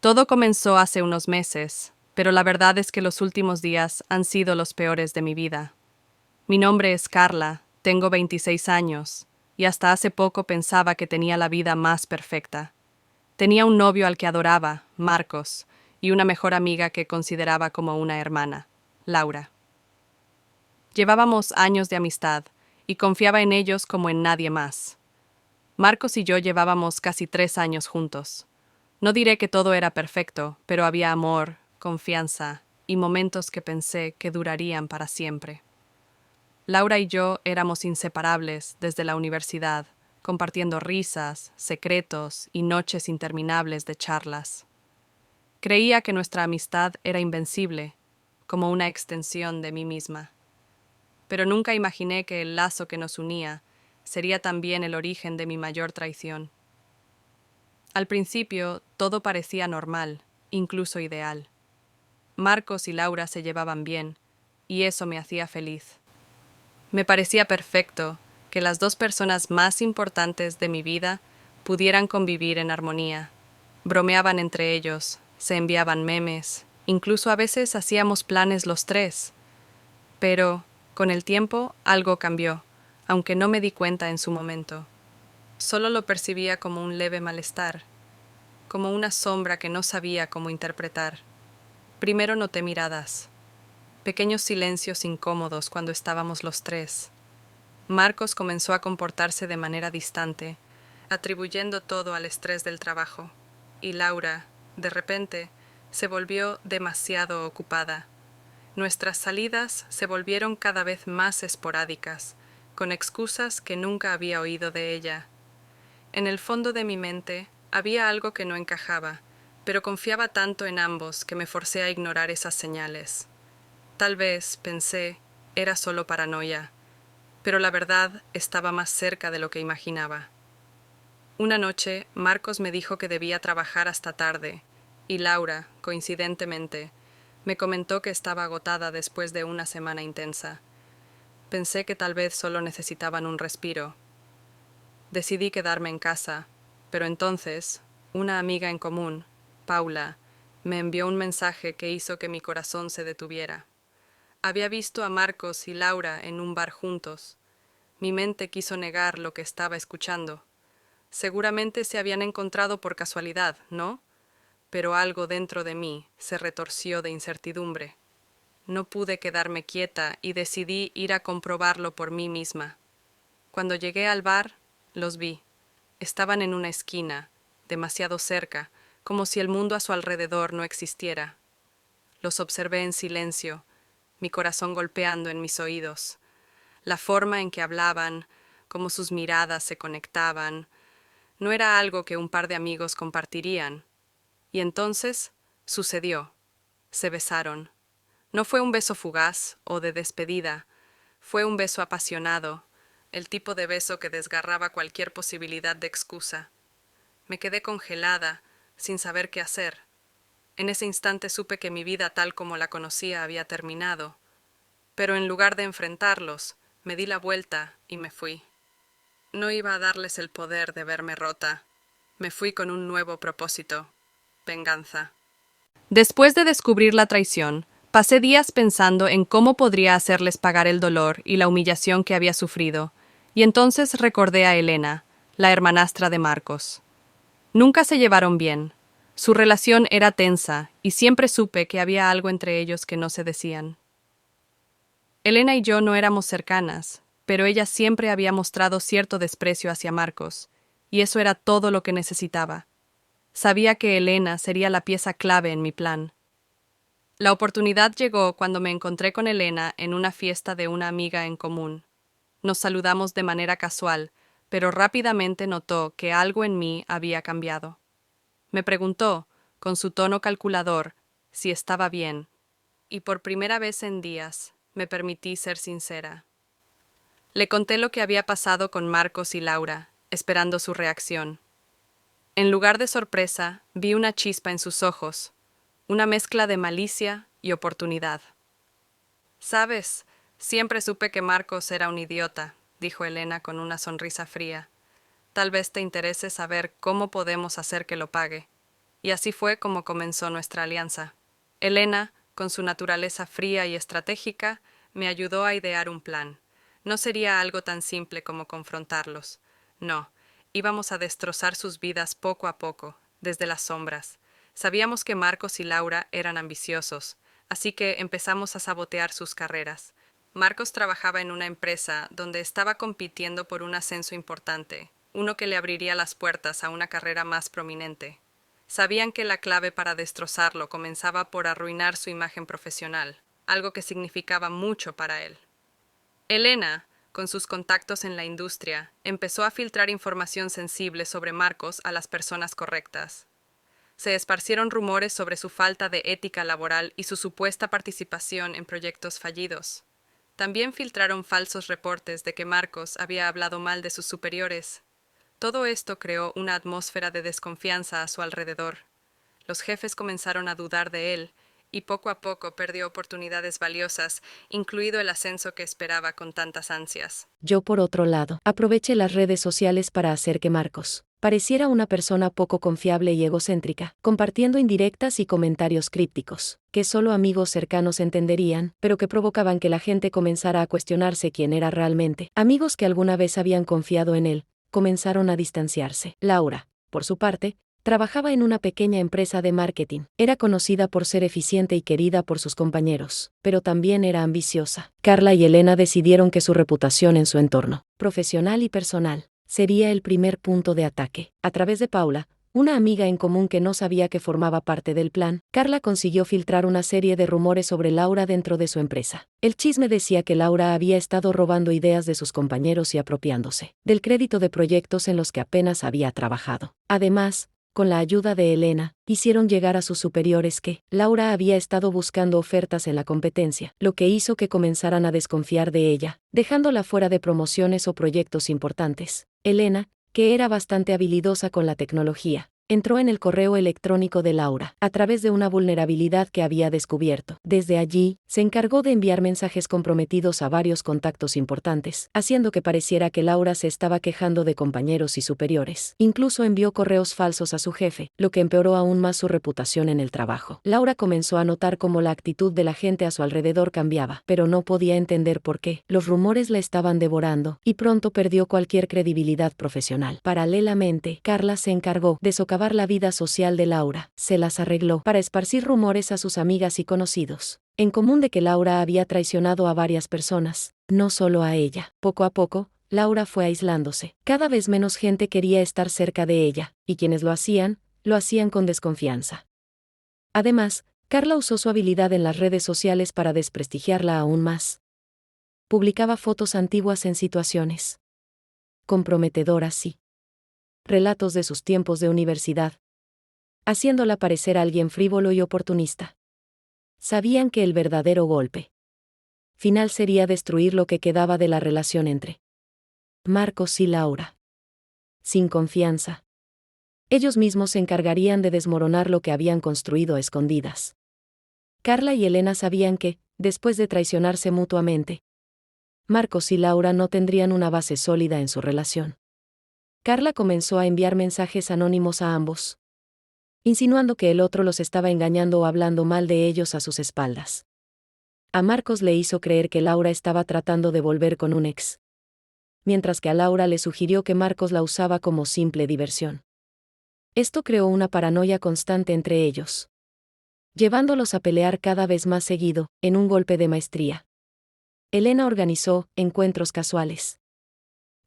Todo comenzó hace unos meses, pero la verdad es que los últimos días han sido los peores de mi vida. Mi nombre es Carla, tengo 26 años, y hasta hace poco pensaba que tenía la vida más perfecta. Tenía un novio al que adoraba, Marcos, y una mejor amiga que consideraba como una hermana, Laura. Llevábamos años de amistad, y confiaba en ellos como en nadie más. Marcos y yo llevábamos casi 3 años juntos. No diré que todo era perfecto, pero había amor, confianza y momentos que pensé que durarían para siempre. Laura y yo éramos inseparables desde la universidad, compartiendo risas, secretos y noches interminables de charlas. Creía que nuestra amistad era invencible, como una extensión de mí misma. Pero nunca imaginé que el lazo que nos unía sería también el origen de mi mayor traición. Al principio, todo parecía normal, incluso ideal. Marcos y Laura se llevaban bien, y eso me hacía feliz. Me parecía perfecto que las dos personas más importantes de mi vida pudieran convivir en armonía. Bromeaban entre ellos, se enviaban memes, incluso a veces hacíamos planes los tres. Pero, con el tiempo, algo cambió, aunque no me di cuenta en su momento. Solo lo percibía como un leve malestar, como una sombra que no sabía cómo interpretar. Primero noté miradas, pequeños silencios incómodos cuando estábamos los tres. Marcos comenzó a comportarse de manera distante, atribuyendo todo al estrés del trabajo, y Laura, de repente, se volvió demasiado ocupada. Nuestras salidas se volvieron cada vez más esporádicas, con excusas que nunca había oído de ella. En el fondo de mi mente había algo que no encajaba, pero confiaba tanto en ambos que me forcé a ignorar esas señales. Tal vez, pensé, era solo paranoia, pero la verdad estaba más cerca de lo que imaginaba. Una noche, Marcos me dijo que debía trabajar hasta tarde, y Laura, coincidentemente, me comentó que estaba agotada después de una semana intensa. Pensé que tal vez solo necesitaban un respiro. Decidí quedarme en casa, pero entonces, una amiga en común, Paula, me envió un mensaje que hizo que mi corazón se detuviera. Había visto a Marcos y Laura en un bar juntos. Mi mente quiso negar lo que estaba escuchando. Seguramente se habían encontrado por casualidad, ¿no? Pero algo dentro de mí se retorció de incertidumbre. No pude quedarme quieta y decidí ir a comprobarlo por mí misma. Cuando llegué al bar, los vi. Estaban en una esquina, demasiado cerca, como si el mundo a su alrededor no existiera. Los observé en silencio, mi corazón golpeando en mis oídos. La forma en que hablaban, cómo sus miradas se conectaban, no era algo que un par de amigos compartirían. Y entonces sucedió. Se besaron. No fue un beso fugaz o de despedida, fue un beso apasionado, el tipo de beso que desgarraba cualquier posibilidad de excusa. Me quedé congelada, sin saber qué hacer. En ese instante supe que mi vida tal como la conocía había terminado, pero en lugar de enfrentarlos, me di la vuelta y me fui. No iba a darles el poder de verme rota. Me fui con un nuevo propósito: venganza. Después de descubrir la traición, pasé días pensando en cómo podría hacerles pagar el dolor y la humillación que había sufrido, y entonces recordé a Elena, la hermanastra de Marcos. Nunca se llevaron bien. Su relación era tensa, y siempre supe que había algo entre ellos que no se decían. Elena y yo no éramos cercanas, pero ella siempre había mostrado cierto desprecio hacia Marcos, y eso era todo lo que necesitaba. Sabía que Elena sería la pieza clave en mi plan. La oportunidad llegó cuando me encontré con Elena en una fiesta de una amiga en común. Nos saludamos de manera casual, pero rápidamente notó que algo en mí había cambiado. Me preguntó, con su tono calculador, si estaba bien, y por primera vez en días me permití ser sincera. Le conté lo que había pasado con Marcos y Laura, esperando su reacción. En lugar de sorpresa, vi una chispa en sus ojos, una mezcla de malicia y oportunidad. «Sabes, siempre supe que Marcos era un idiota», dijo Elena con una sonrisa fría. «Tal vez te interese saber cómo podemos hacer que lo pague». y así fue como comenzó nuestra alianza. Elena, con su naturaleza fría y estratégica, me ayudó a idear un plan. No sería algo tan simple como confrontarlos. No, íbamos a destrozar sus vidas poco a poco, desde las sombras. Sabíamos que Marcos y Laura eran ambiciosos, así que empezamos a sabotear sus carreras. Marcos trabajaba en una empresa donde estaba compitiendo por un ascenso importante, uno que le abriría las puertas a una carrera más prominente. Sabían que la clave para destrozarlo comenzaba por arruinar su imagen profesional, algo que significaba mucho para él. Elena, con sus contactos en la industria, empezó a filtrar información sensible sobre Marcos a las personas correctas. Se esparcieron rumores sobre su falta de ética laboral y su supuesta participación en proyectos fallidos. También filtraron falsos reportes de que Marcos había hablado mal de sus superiores. Todo esto creó una atmósfera de desconfianza a su alrededor. Los jefes comenzaron a dudar de él, y poco a poco perdió oportunidades valiosas, incluido el ascenso que esperaba con tantas ansias. Yo, por otro lado, aproveché las redes sociales para hacer que Marcos pareciera una persona poco confiable y egocéntrica, compartiendo indirectas y comentarios crípticos, que solo amigos cercanos entenderían, pero que provocaban que la gente comenzara a cuestionarse quién era realmente. Amigos que alguna vez habían confiado en él, comenzaron a distanciarse. Laura, por su parte, trabajaba en una pequeña empresa de marketing. Era conocida por ser eficiente y querida por sus compañeros, pero también era ambiciosa. Carla y Elena decidieron que su reputación en su entorno, profesional y personal, sería el primer punto de ataque. A través de Paula, una amiga en común que no sabía que formaba parte del plan, Carla consiguió filtrar una serie de rumores sobre Laura dentro de su empresa. El chisme decía que Laura había estado robando ideas de sus compañeros y apropiándose del crédito de proyectos en los que apenas había trabajado. Además, con la ayuda de Elena, hicieron llegar a sus superiores que Laura había estado buscando ofertas en la competencia, lo que hizo que comenzaran a desconfiar de ella, dejándola fuera de promociones o proyectos importantes. Elena, que era bastante habilidosa con la tecnología, entró en el correo electrónico de Laura, a través de una vulnerabilidad que había descubierto. Desde allí, se encargó de enviar mensajes comprometidos a varios contactos importantes, haciendo que pareciera que Laura se estaba quejando de compañeros y superiores. Incluso envió correos falsos a su jefe, lo que empeoró aún más su reputación en el trabajo. Laura comenzó a notar cómo la actitud de la gente a su alrededor cambiaba, pero no podía entender por qué. Los rumores la estaban devorando, y pronto perdió cualquier credibilidad profesional. Paralelamente, Carla se encargó de socavar la vida social de Laura. Se las arregló para esparcir rumores a sus amigas y conocidos, en común de que Laura había traicionado a varias personas, no solo a ella. Poco a poco, Laura fue aislándose. Cada vez menos gente quería estar cerca de ella, y quienes lo hacían con desconfianza. Además, Carla usó su habilidad en las redes sociales para desprestigiarla aún más. Publicaba fotos antiguas en situaciones comprometedoras y relatos de sus tiempos de universidad, haciéndola parecer alguien frívolo y oportunista. Sabían que el verdadero golpe final sería destruir lo que quedaba de la relación entre Marcos y Laura. Sin confianza, ellos mismos se encargarían de desmoronar lo que habían construido a escondidas. Carla y Elena sabían que, después de traicionarse mutuamente, Marcos y Laura no tendrían una base sólida en su relación. Carla comenzó a enviar mensajes anónimos a ambos, insinuando que el otro los estaba engañando o hablando mal de ellos a sus espaldas. A Marcos le hizo creer que Laura estaba tratando de volver con un ex, mientras que a Laura le sugirió que Marcos la usaba como simple diversión. Esto creó una paranoia constante entre ellos, llevándolos a pelear cada vez más seguido, en un golpe de maestría. Elena organizó encuentros casuales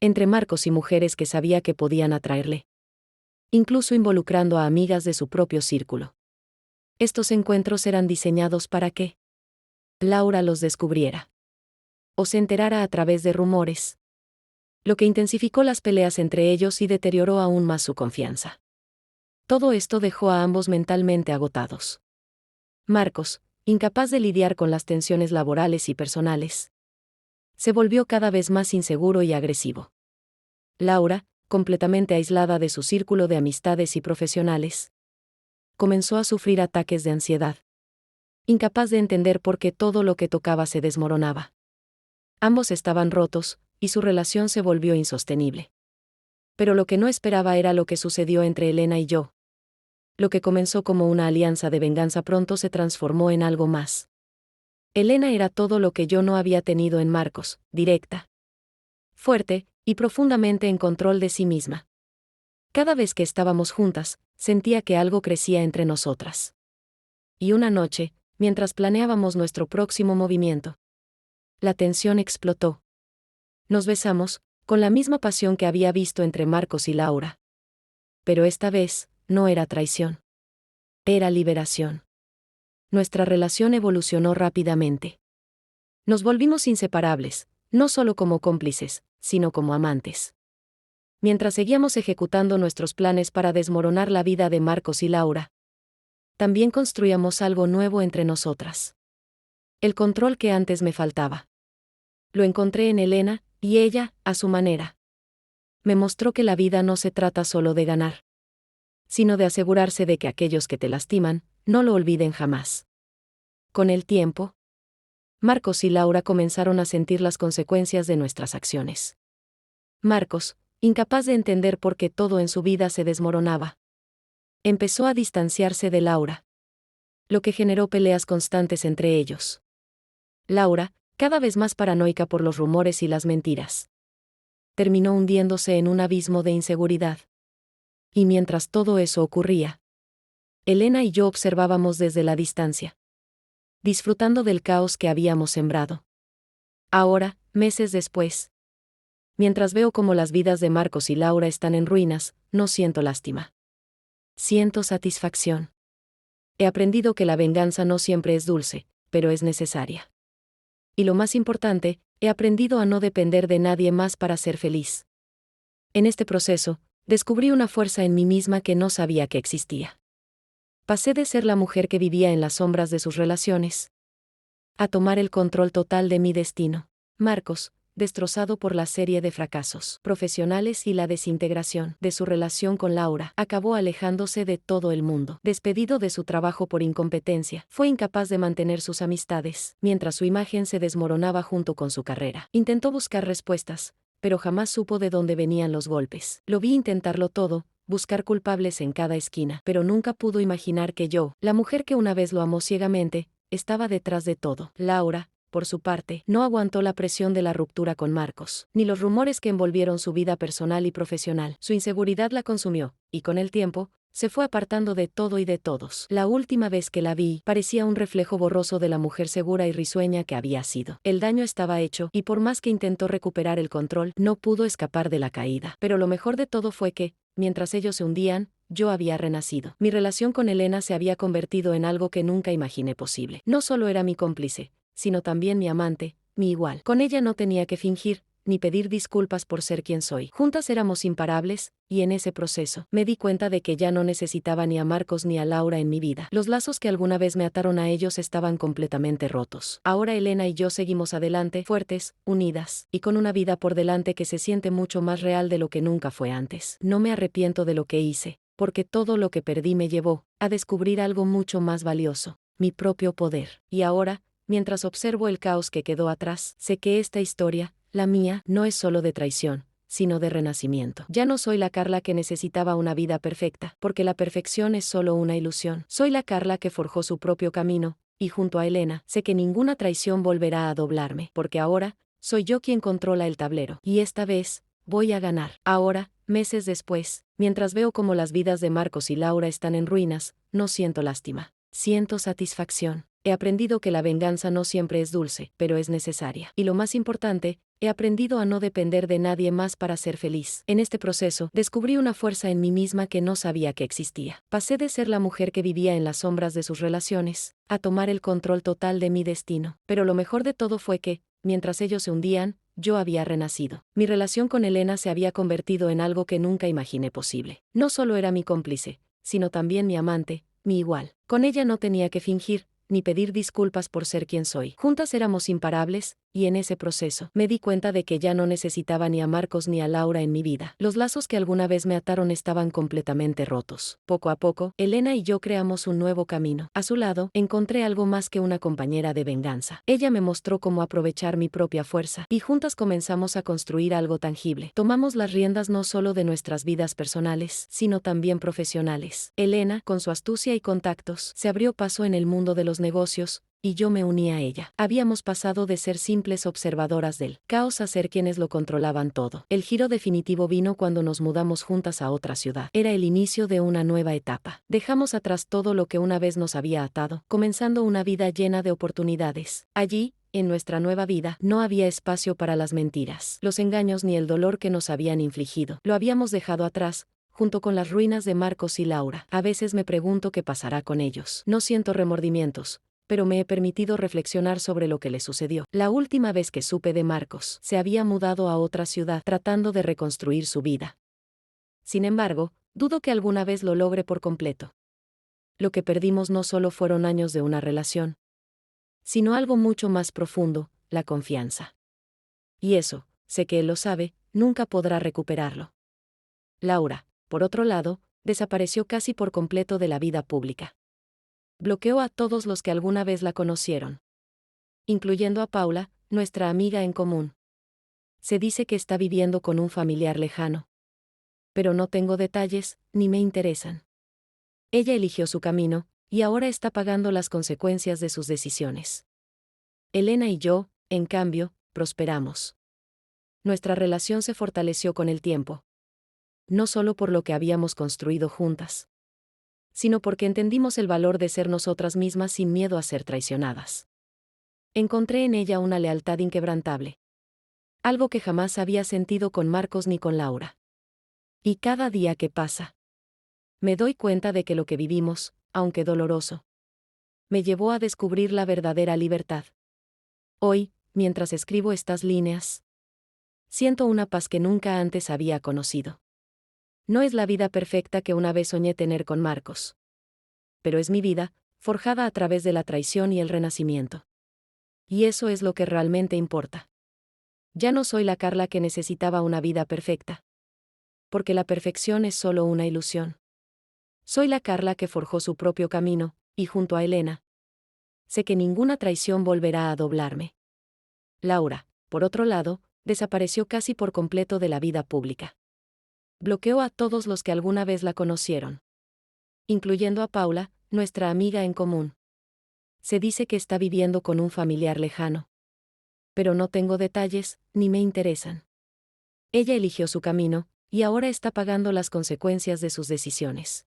entre Marcos y mujeres que sabía que podían atraerle, incluso involucrando a amigas de su propio círculo. Estos encuentros eran diseñados para que Laura los descubriera o se enterara a través de rumores, lo que intensificó las peleas entre ellos y deterioró aún más su confianza. Todo esto dejó a ambos mentalmente agotados. Marcos, incapaz de lidiar con las tensiones laborales y personales, se volvió cada vez más inseguro y agresivo. Laura, completamente aislada de su círculo de amistades y profesionales, comenzó a sufrir ataques de ansiedad, incapaz de entender por qué todo lo que tocaba se desmoronaba. Ambos estaban rotos, y su relación se volvió insostenible. Pero lo que no esperaba era lo que sucedió entre Elena y yo. Lo que comenzó como una alianza de venganza pronto se transformó en algo más. Elena era todo lo que yo no había tenido en Marcos: directa, fuerte y profundamente en control de sí misma. Cada vez que estábamos juntas, sentía que algo crecía entre nosotras. Y una noche, mientras planeábamos nuestro próximo movimiento, la tensión explotó. Nos besamos, con la misma pasión que había visto entre Marcos y Laura. Pero esta vez, no era traición. Era liberación. Nuestra relación evolucionó rápidamente. Nos volvimos inseparables, no solo como cómplices, sino como amantes. Mientras seguíamos ejecutando nuestros planes para desmoronar la vida de Marcos y Laura, también construíamos algo nuevo entre nosotras. El control que antes me faltaba. Lo encontré en Elena, y ella, a su manera, me mostró que la vida no se trata solo de ganar, sino de asegurarse de que aquellos que te lastiman, no lo olviden jamás. Con el tiempo, Marcos y Laura comenzaron a sentir las consecuencias de nuestras acciones. Marcos, incapaz de entender por qué todo en su vida se desmoronaba, empezó a distanciarse de Laura, lo que generó peleas constantes entre ellos. Laura, cada vez más paranoica por los rumores y las mentiras, terminó hundiéndose en un abismo de inseguridad. Y mientras todo eso ocurría, Elena y yo observábamos desde la distancia, disfrutando del caos que habíamos sembrado. Ahora, meses después, mientras veo cómo las vidas de Marcos y Laura están en ruinas, no siento lástima. Siento satisfacción. He aprendido que la venganza no siempre es dulce, pero es necesaria. Y lo más importante, he aprendido a no depender de nadie más para ser feliz. En este proceso, descubrí una fuerza en mí misma que no sabía que existía. Pasé de ser la mujer que vivía en las sombras de sus relaciones a tomar el control total de mi destino. Marcos, destrozado por la serie de fracasos profesionales y la desintegración de su relación con Laura, acabó alejándose de todo el mundo. Despedido de su trabajo por incompetencia, fue incapaz de mantener sus amistades, mientras su imagen se desmoronaba junto con su carrera. Intentó buscar respuestas, pero jamás supo de dónde venían los golpes. Lo vi intentarlo todo, buscar culpables en cada esquina, pero nunca pudo imaginar que yo, la mujer que una vez lo amó ciegamente, estaba detrás de todo. Laura, por su parte, no aguantó la presión de la ruptura con Marcos, ni los rumores que envolvieron su vida personal y profesional. Su inseguridad la consumió, y con el tiempo, se fue apartando de todo y de todos. La última vez que la vi, parecía un reflejo borroso de la mujer segura y risueña que había sido. El daño estaba hecho, y por más que intentó recuperar el control, no pudo escapar de la caída. Pero lo mejor de todo fue que, mientras ellos se hundían, yo había renacido. Mi relación con Elena se había convertido en algo que nunca imaginé posible. No solo era mi cómplice, sino también mi amante, mi igual. Con ella no tenía que fingir, ni pedir disculpas por ser quien soy. Juntas éramos imparables, y en ese proceso, me di cuenta de que ya no necesitaba ni a Marcos ni a Laura en mi vida. Los lazos que alguna vez me ataron a ellos estaban completamente rotos. Ahora Elena y yo seguimos adelante, fuertes, unidas, y con una vida por delante que se siente mucho más real de lo que nunca fue antes. No me arrepiento de lo que hice, porque todo lo que perdí me llevó a descubrir algo mucho más valioso, mi propio poder. Y ahora, mientras observo el caos que quedó atrás, sé que esta historia, la mía, no es solo de traición, sino de renacimiento. Ya no soy la Carla que necesitaba una vida perfecta, porque la perfección es solo una ilusión. Soy la Carla que forjó su propio camino, y junto a Elena, sé que ninguna traición volverá a doblarme, porque ahora, soy yo quien controla el tablero. Y esta vez, voy a ganar. Ahora, meses después, mientras veo cómo las vidas de Marcos y Laura están en ruinas, no siento lástima. Siento satisfacción. He aprendido que la venganza no siempre es dulce, pero es necesaria. Y lo más importante, he aprendido a no depender de nadie más para ser feliz. En este proceso, descubrí una fuerza en mí misma que no sabía que existía. Pasé de ser la mujer que vivía en las sombras de sus relaciones, a tomar el control total de mi destino. Pero lo mejor de todo fue que, mientras ellos se hundían, yo había renacido. Mi relación con Elena se había convertido en algo que nunca imaginé posible. No solo era mi cómplice, sino también mi amante, mi igual. Con ella no tenía que fingir, ni pedir disculpas por ser quien soy. Juntas éramos imparables, y en ese proceso me di cuenta de que ya no necesitaba ni a Marcos ni a Laura en mi vida. Los lazos que alguna vez me ataron estaban completamente rotos. Poco a poco, Elena y yo creamos un nuevo camino. A su lado, encontré algo más que una compañera de venganza. Ella me mostró cómo aprovechar mi propia fuerza, y juntas comenzamos a construir algo tangible. Tomamos las riendas no solo de nuestras vidas personales, sino también profesionales. Elena, con su astucia y contactos, se abrió paso en el mundo de los negocios, y yo me uní a ella. Habíamos pasado de ser simples observadoras del caos a ser quienes lo controlaban todo. El giro definitivo vino cuando nos mudamos juntas a otra ciudad. Era el inicio de una nueva etapa. Dejamos atrás todo lo que una vez nos había atado, comenzando una vida llena de oportunidades. Allí, en nuestra nueva vida, no había espacio para las mentiras, los engaños ni el dolor que nos habían infligido. Lo habíamos dejado atrás, junto con las ruinas de Marcos y Laura. A veces me pregunto qué pasará con ellos. No siento remordimientos, pero me he permitido reflexionar sobre lo que le sucedió. La última vez que supe de Marcos, se había mudado a otra ciudad, tratando de reconstruir su vida. Sin embargo, dudo que alguna vez lo logre por completo. Lo que perdimos no solo fueron años de una relación, sino algo mucho más profundo, la confianza. Y eso, sé que él lo sabe, nunca podrá recuperarlo. Laura, por otro lado, desapareció casi por completo de la vida pública. Bloqueó a todos los que alguna vez la conocieron, incluyendo a Paula, nuestra amiga en común. Se dice que está viviendo con un familiar lejano, pero no tengo detalles, ni me interesan. Ella eligió su camino, y ahora está pagando las consecuencias de sus decisiones. Elena y yo, en cambio, prosperamos. Nuestra relación se fortaleció con el tiempo, no solo por lo que habíamos construido juntas, sino porque entendimos el valor de ser nosotras mismas sin miedo a ser traicionadas. Encontré en ella una lealtad inquebrantable, algo que jamás había sentido con Marcos ni con Laura. Y cada día que pasa, me doy cuenta de que lo que vivimos, aunque doloroso, me llevó a descubrir la verdadera libertad. Hoy, mientras escribo estas líneas, siento una paz que nunca antes había conocido. No es la vida perfecta que una vez soñé tener con Marcos, pero es mi vida, forjada a través de la traición y el renacimiento. Y eso es lo que realmente importa. Ya no soy la Carla que necesitaba una vida perfecta, porque la perfección es solo una ilusión. Soy la Carla que forjó su propio camino, y junto a Elena, sé que ninguna traición volverá a doblarme. Laura, por otro lado, desapareció casi por completo de la vida pública. Bloqueó a todos los que alguna vez la conocieron, incluyendo a Paula, nuestra amiga en común. Se dice que está viviendo con un familiar lejano, pero no tengo detalles, ni me interesan. Ella eligió su camino, y ahora está pagando las consecuencias de sus decisiones.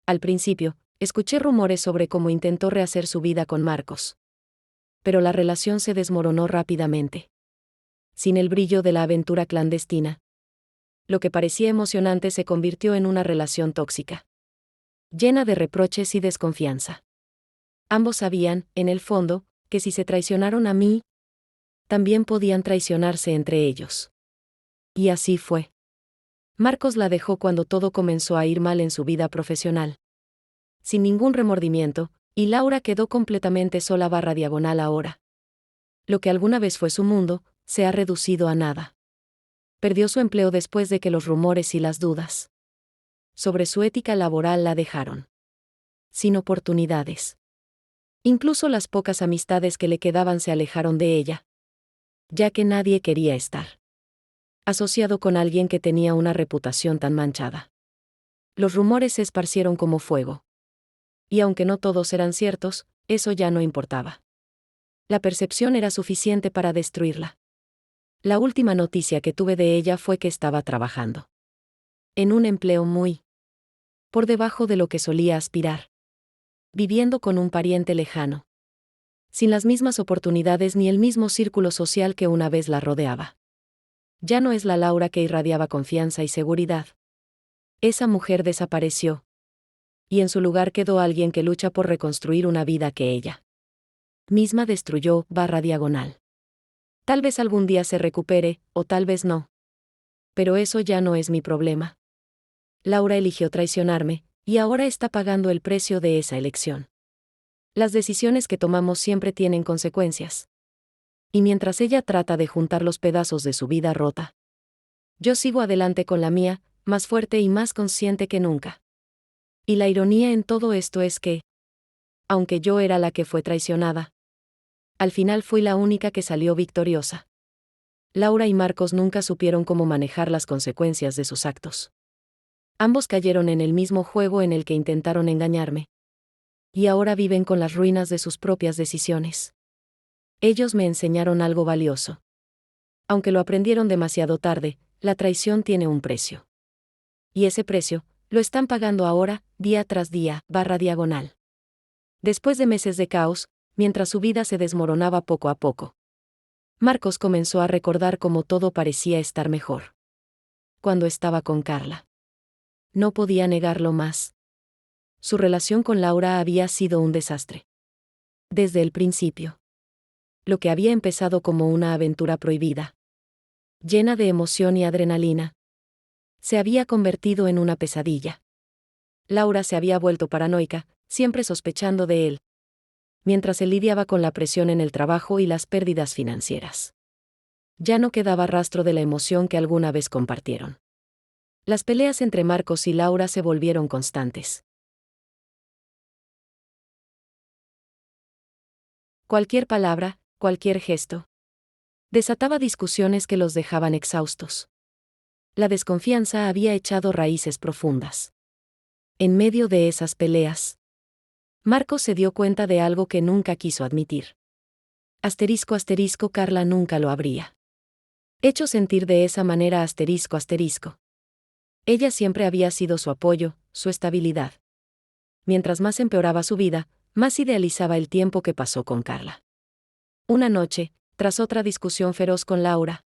Al principio, escuché rumores sobre cómo intentó rehacer su vida con Marcos, pero la relación se desmoronó rápidamente. Sin el brillo de la aventura clandestina, lo que parecía emocionante se convirtió en una relación tóxica, llena de reproches y desconfianza. Ambos sabían, en el fondo, que si se traicionaron a mí, también podían traicionarse entre ellos. Y así fue. Marcos la dejó cuando todo comenzó a ir mal en su vida profesional, sin ningún remordimiento, y Laura quedó completamente sola /diagonal ahora. Lo que alguna vez fue su mundo, se ha reducido a nada. Perdió su empleo después de que los rumores y las dudas sobre su ética laboral la dejaron sin oportunidades. Incluso las pocas amistades que le quedaban se alejaron de ella, ya que nadie quería estar asociado con alguien que tenía una reputación tan manchada. Los rumores se esparcieron como fuego. Y aunque no todos eran ciertos, eso ya no importaba. La percepción era suficiente para destruirla. La última noticia que tuve de ella fue que estaba trabajando en un empleo muy por debajo de lo que solía aspirar, viviendo con un pariente lejano, sin las mismas oportunidades ni el mismo círculo social que una vez la rodeaba. Ya no es la Laura que irradiaba confianza y seguridad. Esa mujer desapareció, y en su lugar quedó alguien que lucha por reconstruir una vida que ella misma destruyó /diagonal. Tal vez algún día se recupere, o tal vez no. Pero eso ya no es mi problema. Laura eligió traicionarme, y ahora está pagando el precio de esa elección. Las decisiones que tomamos siempre tienen consecuencias. Y mientras ella trata de juntar los pedazos de su vida rota, yo sigo adelante con la mía, más fuerte y más consciente que nunca. Y la ironía en todo esto es que, aunque yo era la que fue traicionada, al final fui la única que salió victoriosa. Laura y Marcos nunca supieron cómo manejar las consecuencias de sus actos. Ambos cayeron en el mismo juego en el que intentaron engañarme. Y ahora viven con las ruinas de sus propias decisiones. Ellos me enseñaron algo valioso. Aunque lo aprendieron demasiado tarde, la traición tiene un precio. Y ese precio, lo están pagando ahora, día tras día, /diagonal. Después de meses de caos, mientras su vida se desmoronaba poco a poco, Marcos comenzó a recordar cómo todo parecía estar mejor. Cuando estaba con Carla. No podía negarlo más. Su relación con Laura había sido un desastre. Desde el principio. Lo que había empezado como una aventura prohibida, llena de emoción y adrenalina, se había convertido en una pesadilla. Laura se había vuelto paranoica, siempre sospechando de él, mientras él lidiaba con la presión en el trabajo y las pérdidas financieras. Ya no quedaba rastro de la emoción que alguna vez compartieron. Las peleas entre Marcos y Laura se volvieron constantes. Cualquier palabra, cualquier gesto, desataba discusiones que los dejaban exhaustos. La desconfianza había echado raíces profundas. En medio de esas peleas, Marcos se dio cuenta de algo que nunca quiso admitir. ***, Carla nunca lo habría hecho sentir de esa manera ***. Ella siempre había sido su apoyo, su estabilidad. Mientras más empeoraba su vida, más idealizaba el tiempo que pasó con Carla. Una noche, tras otra discusión feroz con Laura,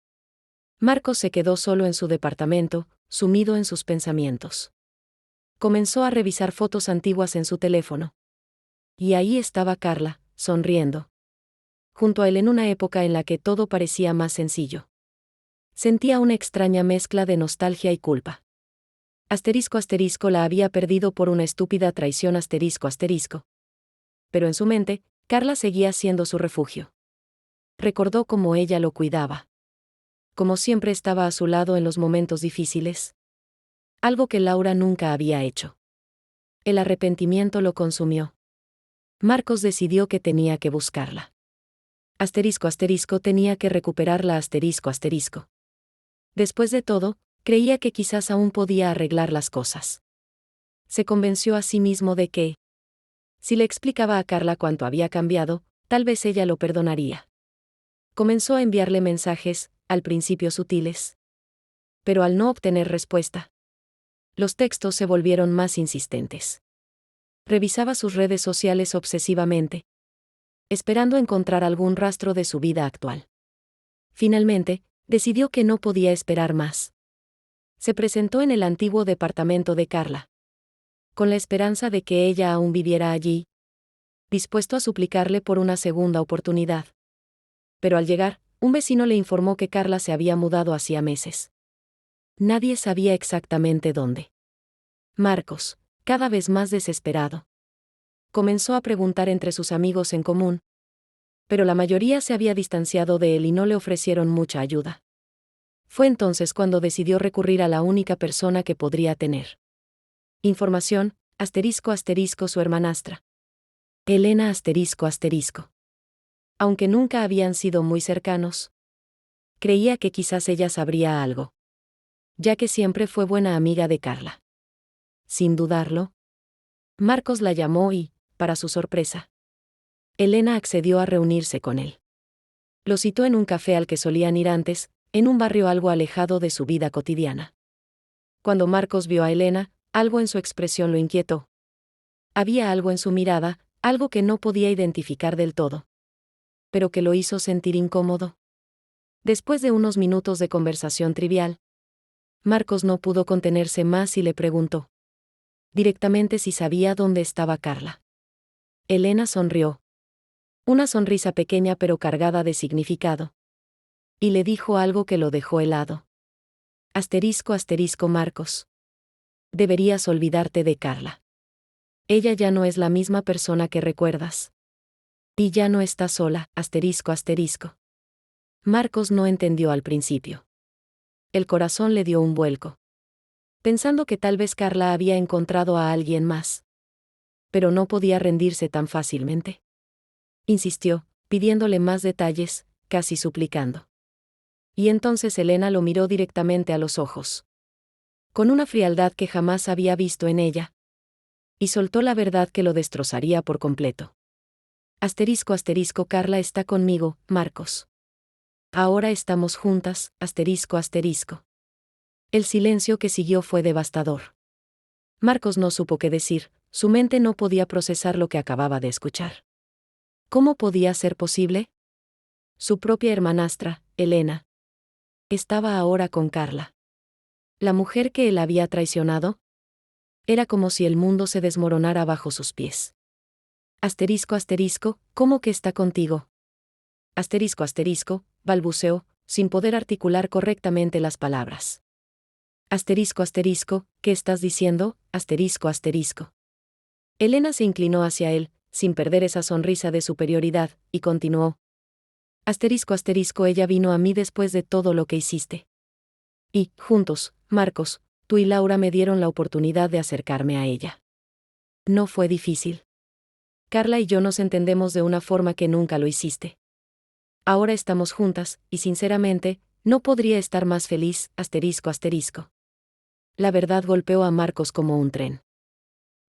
Marcos se quedó solo en su departamento, sumido en sus pensamientos. Comenzó a revisar fotos antiguas en su teléfono. Y ahí estaba Carla, sonriendo. Junto a él en una época en la que todo parecía más sencillo. Sentía una extraña mezcla de nostalgia y culpa. ***, la había perdido por una estúpida traición ***. Pero en su mente, Carla seguía siendo su refugio. Recordó cómo ella lo cuidaba. Como siempre estaba a su lado en los momentos difíciles. Algo que Laura nunca había hecho. El arrepentimiento lo consumió. Marcos decidió que tenía que buscarla. Tenía que recuperarla ***. Después de todo, creía que quizás aún podía arreglar las cosas. Se convenció a sí mismo de que, si le explicaba a Carla cuánto había cambiado, tal vez ella lo perdonaría. Comenzó a enviarle mensajes, al principio sutiles. Pero al no obtener respuesta, los textos se volvieron más insistentes. Revisaba sus redes sociales obsesivamente, esperando encontrar algún rastro de su vida actual. Finalmente, decidió que no podía esperar más. Se presentó en el antiguo departamento de Carla, con la esperanza de que ella aún viviera allí, dispuesto a suplicarle por una segunda oportunidad. Pero al llegar, un vecino le informó que Carla se había mudado hacía meses. Nadie sabía exactamente dónde. Marcos, cada vez más desesperado, comenzó a preguntar entre sus amigos en común, pero la mayoría se había distanciado de él y no le ofrecieron mucha ayuda. Fue entonces cuando decidió recurrir a la única persona que podría tener información, ***, su hermanastra. Elena ***. Aunque nunca habían sido muy cercanos, creía que quizás ella sabría algo, ya que siempre fue buena amiga de Carla. Sin dudarlo, Marcos la llamó y, para su sorpresa, Elena accedió a reunirse con él. Lo citó en un café al que solían ir antes, en un barrio algo alejado de su vida cotidiana. Cuando Marcos vio a Elena, algo en su expresión lo inquietó. Había algo en su mirada, algo que no podía identificar del todo, pero que lo hizo sentir incómodo. Después de unos minutos de conversación trivial, Marcos no pudo contenerse más y le preguntó directamente si sabía dónde estaba Carla. Elena sonrió. Una sonrisa pequeña pero cargada de significado. Y le dijo algo que lo dejó helado. Marcos. Deberías olvidarte de Carla. Ella ya no es la misma persona que recuerdas. Y ya no está sola, Marcos no entendió al principio. El corazón le dio un vuelco, pensando que tal vez Carla había encontrado a alguien más. Pero no podía rendirse tan fácilmente. Insistió, pidiéndole más detalles, casi suplicando. Y entonces Elena lo miró directamente a los ojos, con una frialdad que jamás había visto en ella. Y soltó la verdad que lo destrozaría por completo. Carla está conmigo, Marcos. Ahora estamos juntas, El silencio que siguió fue devastador. Marcos no supo qué decir, su mente no podía procesar lo que acababa de escuchar. ¿Cómo podía ser posible? Su propia hermanastra, Elena, estaba ahora con Carla. La mujer que él había traicionado. Era como si el mundo se desmoronara bajo sus pies. ¿Cómo que está contigo? Balbuceó, sin poder articular correctamente las palabras. ¿Qué estás diciendo? Elena se inclinó hacia él, sin perder esa sonrisa de superioridad, y continuó. Ella vino a mí después de todo lo que hiciste. Y, juntos, Marcos, tú y Laura me dieron la oportunidad de acercarme a ella. No fue difícil. Carla y yo nos entendemos de una forma que nunca lo hiciste. Ahora estamos juntas, y sinceramente, no podría estar más feliz, La verdad golpeó a Marcos como un tren.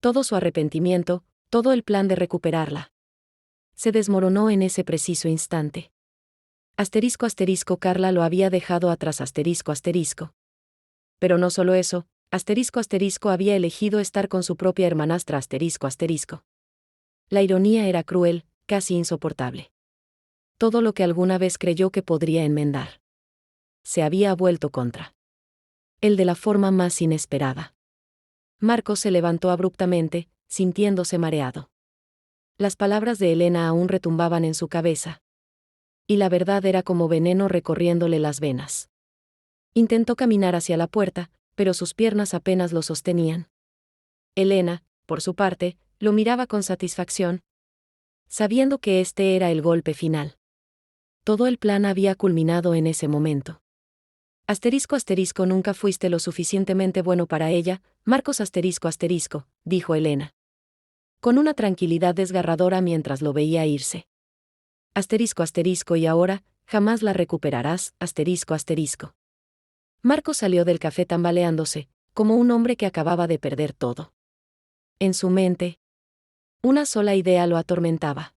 Todo su arrepentimiento, todo el plan de recuperarla, se desmoronó en ese preciso instante. Carla lo había dejado atrás, Pero no solo eso, había elegido estar con su propia hermanastra, La ironía era cruel, casi insoportable. Todo lo que alguna vez creyó que podría enmendar se había vuelto contra él de la forma más inesperada. Marcos se levantó abruptamente, sintiéndose mareado. Las palabras de Elena aún retumbaban en su cabeza. Y la verdad era como veneno recorriéndole las venas. Intentó caminar hacia la puerta, pero sus piernas apenas lo sostenían. Elena, por su parte, lo miraba con satisfacción, sabiendo que este era el golpe final. Todo el plan había culminado en ese momento. Nunca fuiste lo suficientemente bueno para ella, Marcos dijo Elena, con una tranquilidad desgarradora mientras lo veía irse. Y ahora, jamás la recuperarás, Marcos salió del café tambaleándose, como un hombre que acababa de perder todo. En su mente, una sola idea lo atormentaba.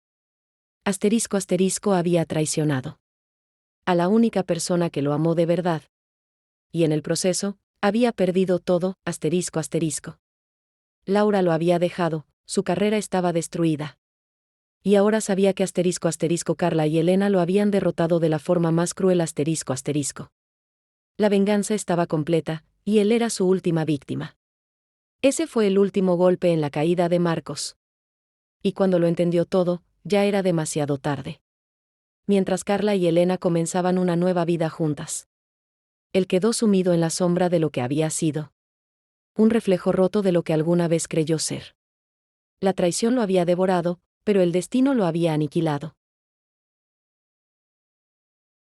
Había traicionado a la única persona que lo amó de verdad. Y en el proceso, había perdido todo, Laura lo había dejado, su carrera estaba destruida. Y ahora sabía que Carla y Elena lo habían derrotado de la forma más cruel, La venganza estaba completa, y él era su última víctima. Ese fue el último golpe en la caída de Marcos. Y cuando lo entendió todo, ya era demasiado tarde. Mientras Carla y Elena comenzaban una nueva vida juntas, él quedó sumido en la sombra de lo que había sido. Un reflejo roto de lo que alguna vez creyó ser. La traición lo había devorado, pero el destino lo había aniquilado.